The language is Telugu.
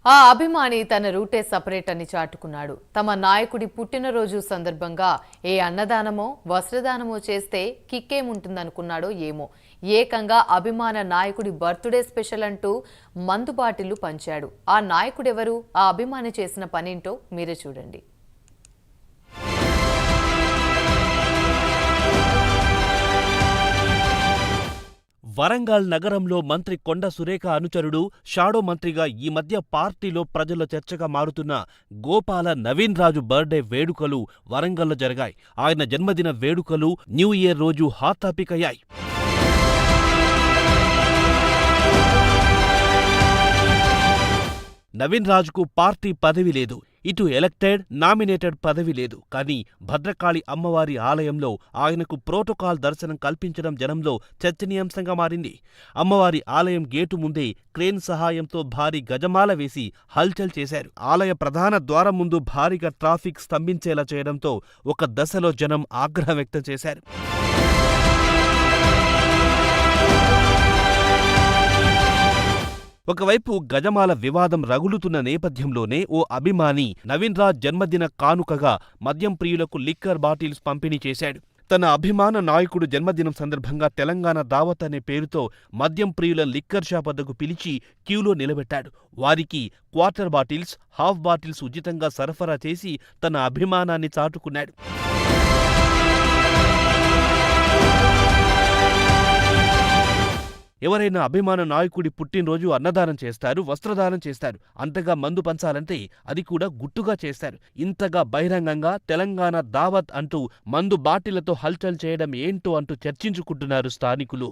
ఆ అభిమాని తన రూటే సపరేట్ అని చాటుకున్నాడు. తమ నాయకుడి పుట్టినరోజు సందర్భంగా ఏ అన్నదానమో వస్త్రదానమో చేస్తే కిక్కేముంటుందనుకున్నాడో ఏమో, ఏకంగా అభిమాన నాయకుడి బర్త్డే స్పెషల్ అంటూ మందు బాటిళ్లు పంచాడు. ఆ నాయకుడెవరు, ఆ అభిమాని చేసిన పనేంటో మీరే చూడండి. వరంగల్ నగరంలో మంత్రి కొండ సురేఖ అనుచరుడు, షాడో మంత్రిగా ఈ మధ్య పార్టీలో ప్రజల చర్చగా మారుతున్న గోపాల నవీన్ రాజు బర్త్డే వేడుకలు వరంగల్లో జరిగాయి. ఆయన జన్మదిన వేడుకలు న్యూ ఇయర్ రోజు హాట్ టాపిక్ అయ్యాయి. నవీన్ రాజుకు పార్టీ పదవి లేదు, ఇటు ఎలక్టెడ్, నామినేటెడ్ పదవి లేదు. కానీ భద్రకాళి అమ్మవారి ఆలయంలో ఆయనకు ప్రోటోకాల్ దర్శనం కల్పించడం జనంలో చర్చనీయాంశంగా మారింది. అమ్మవారి ఆలయం గేటు ముందే క్రేన్ సహాయంతో భారీ గజమాల వేసి హల్చల్ చేశారు. ఆలయ ప్రధాన ద్వారం ముందు భారీగా ట్రాఫిక్ స్తంభించేలా చేయడంతో ఒక దశలో జనం ఆగ్రహం వ్యక్తం చేశారు. ఒకవైపు గజమాల వివాదం రగులుతున్న నేపథ్యంలోనే ఓ అభిమాని నవీన్ రాజ్ జన్మదిన కానుకగా మద్యం ప్రియులకు లిక్కర్ బాటిల్స్ పంపిణీ చేశాడు. తన అభిమాన నాయకుడు జన్మదినం సందర్భంగా తెలంగాణ దావత్ అనే పేరుతో మద్యం ప్రియుల లిక్కర్ షాప్ వద్దకు పిలిచి క్యూలో నిలబెట్టాడు. వారికి క్వార్టర్ బాటిల్స్, హాఫ్ బాటిల్స్ ఉచితంగా సరఫరా చేసి తన అభిమానాన్ని చాటుకున్నాడు. ఎవరైనా అభిమాన నాయకుడి పుట్టినరోజు అన్నదానం చేస్తారు, వస్త్రదానం చేస్తారు. అంతగా మందు పంచాలంటే అది కూడా గుట్టుగా చేస్తారు. ఇంతగా బహిరంగంగా తెలంగాణ దావత్ అంటూ మందు బాటిళ్లతో హల్చల్ చేయడం ఏంటో అంటూ చర్చించుకుంటున్నారు స్థానికులు.